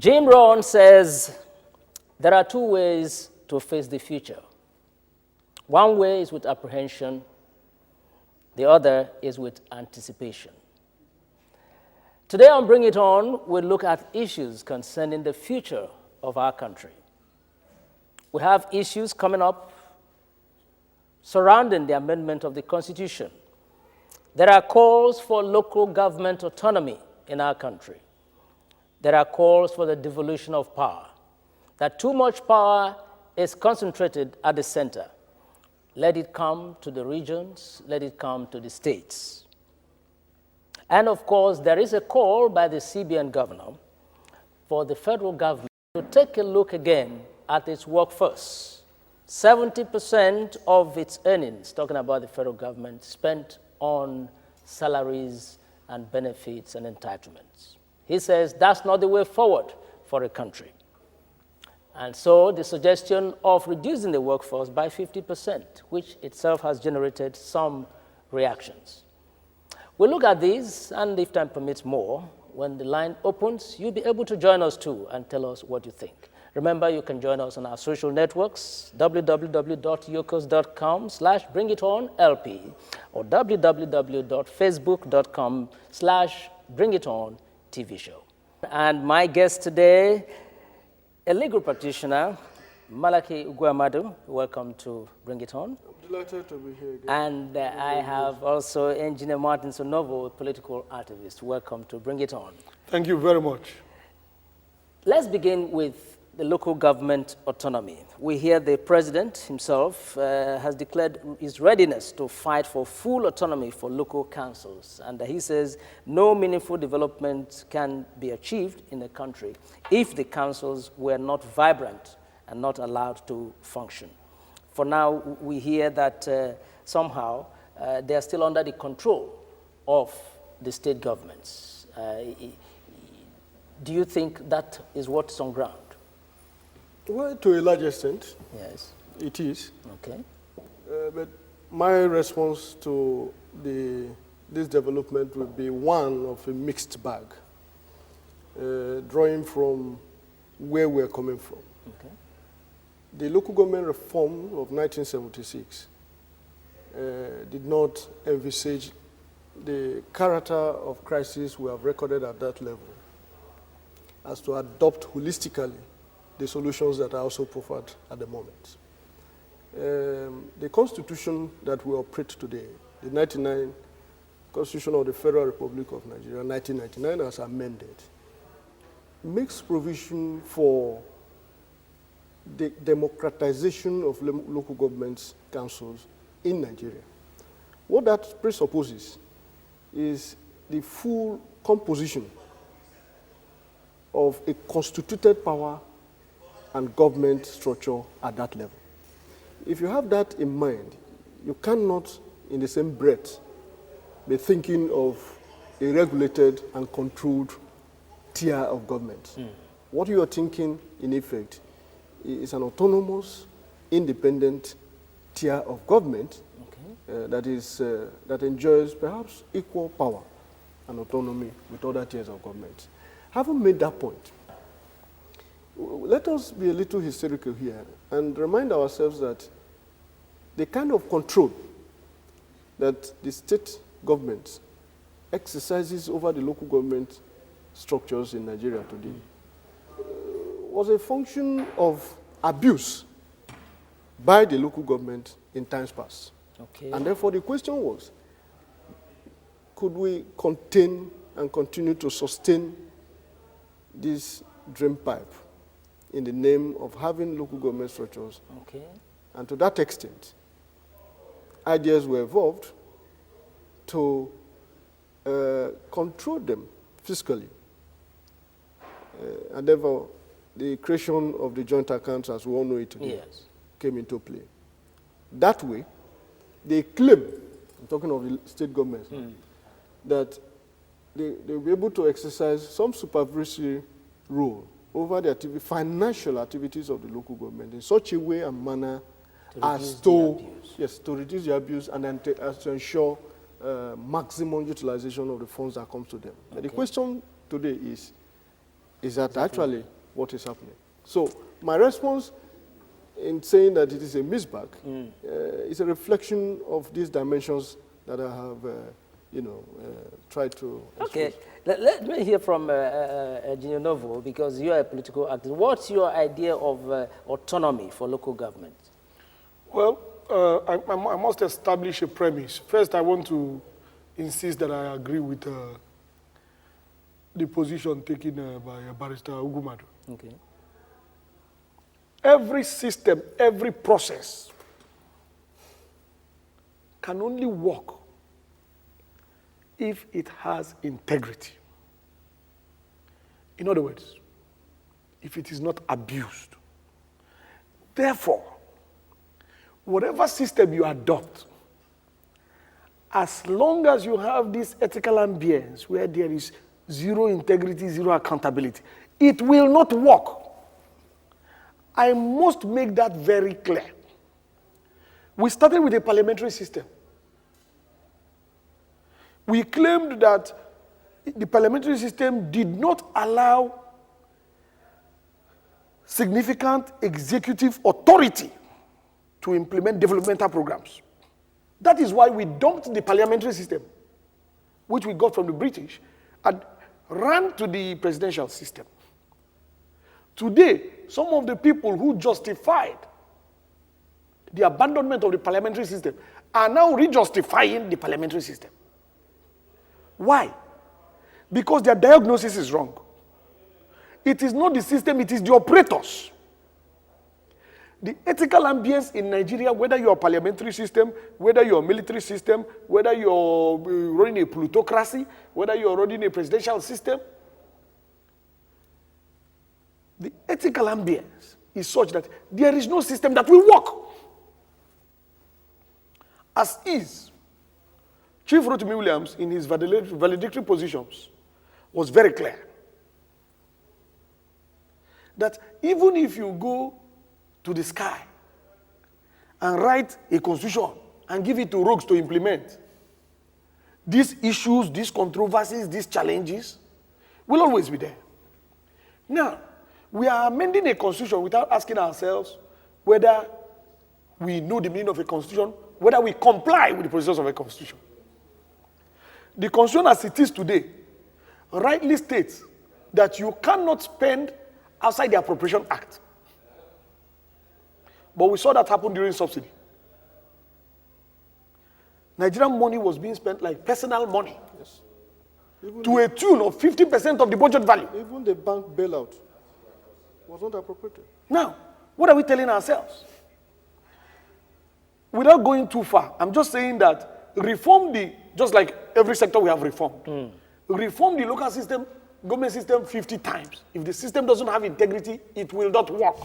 Jim Rohn says there are two ways to face the future. One way is with apprehension, the other is with anticipation. Today on Bring It On, we'll look at issues concerning the future of our country. We have issues coming up surrounding the amendment of the Constitution. There are calls for local government autonomy in our country. There are calls for the devolution of power, that too much power is concentrated at the center. Let it come to the regions, let it come to the states. And of course, there is a call by the CBN governor for the federal government to take a look again at its workforce. 70% of its earnings, talking about the federal government, spent on salaries and benefits and entitlements. He says that's not the way forward for a country. And so the suggestion of reducing the workforce by 50%, which itself has generated some reactions. We'll look at these, and if time permits more, when the line opens, you'll be able to join us too and tell us what you think. Remember, you can join us on our social networks, www.yokos.com/bringitonlp or www.facebook.com/bringitonTV show. And my guest today, a legal practitioner, Malaki Uguamadu. Welcome to Bring It On. I'm delighted to be here again. And I have also Engineer Martin Sonovo, a political activist. Welcome to Bring It On. Thank you very much. Let's begin with the local government autonomy. We hear the president himself has declared his readiness to fight for full autonomy for local councils. And he says no meaningful development can be achieved in the country if the councils were not vibrant and not allowed to function. For now, we hear that somehow they are still under the control of the state governments. Do you think that is what's on ground? Well, to a large extent, yes, it is. Okay. But my response to this development would be one of a mixed bag, drawing from where we're coming from. Okay. The local government reform of 1976 did not envisage the character of crisis we have recorded at that level as to adopt holistically the solutions that are also proffered at the moment. The constitution that we operate today, the 99 Constitution of the Federal Republic of Nigeria, 1999 as amended, makes provision for the democratization of local government councils in Nigeria. What that presupposes is the full composition of a constituted power and government structure at that level. If you have that in mind, you cannot, in the same breath, be thinking of a regulated and controlled tier of government. What you are thinking, in effect, is an autonomous, independent tier of government that enjoys perhaps equal power and autonomy with other tiers of government. Having made that point, let us be a little historical here and remind ourselves that the kind of control that the state government exercises over the local government structures in Nigeria today was a function of abuse by the local government in times past. Okay. And therefore the question was, could we contain and continue to sustain this drain pipe in the name of having local government structures? Okay. And to that extent, ideas were evolved to control them fiscally. And therefore, the creation of the joint accounts, as we all know it today, came into play. That way, they claim, I'm talking of the state governments, that they'll be able to exercise some supervisory role over the financial activities of the local government in such a way and manner as to reduce the abuse and then as to ensure maximum utilization of the funds that comes to them. Okay. The question today is that actually what is happening. So my response in saying that it is a misback is a reflection of these dimensions that I have, tried to expose. Okay, let me hear from Engineer Novo, because you are a political activist. What's your idea of autonomy for local government? Well, I must establish a premise. First, I want to insist that I agree with the position taken by Barrister Ugumadu. Okay. Every system, every process can only work if it has integrity. In other words, if it is not abused. Therefore, whatever system you adopt, as long as you have this ethical ambience where there is zero integrity, zero accountability, it will not work. I must make that very clear. We started with a parliamentary system. We claimed that the parliamentary system did not allow significant executive authority to implement developmental programs. That is why we dumped the parliamentary system, which we got from the British, and ran to the presidential system. Today, some of the people who justified the abandonment of the parliamentary system are now re-justifying the parliamentary system. Why? Because their diagnosis is wrong. It is not the system, it is the operators. The ethical ambience in Nigeria, whether you're a parliamentary system, whether you're a military system, whether you're running a plutocracy, whether you're running a presidential system, the ethical ambience is such that there is no system that will work. As is, Chief Rotimi Williams, in his valedictory positions, was very clear that even if you go to the sky and write a constitution and give it to rogues to implement, these issues, these controversies, these challenges will always be there. Now, we are amending a constitution without asking ourselves whether we know the meaning of a constitution, whether we comply with the procedures of a constitution. The constitution as it is today rightly states that you cannot spend outside the Appropriation Act. But we saw that happen during subsidy. Nigerian money was being spent like personal money. Yes. To a tune of 50% of the budget value. Even the bank bailout was not appropriated. Now, what are we telling ourselves? Without going too far, I'm just saying that reform just like every sector we have reformed. Reform the local system, government system 50 times. If the system doesn't have integrity, it will not work.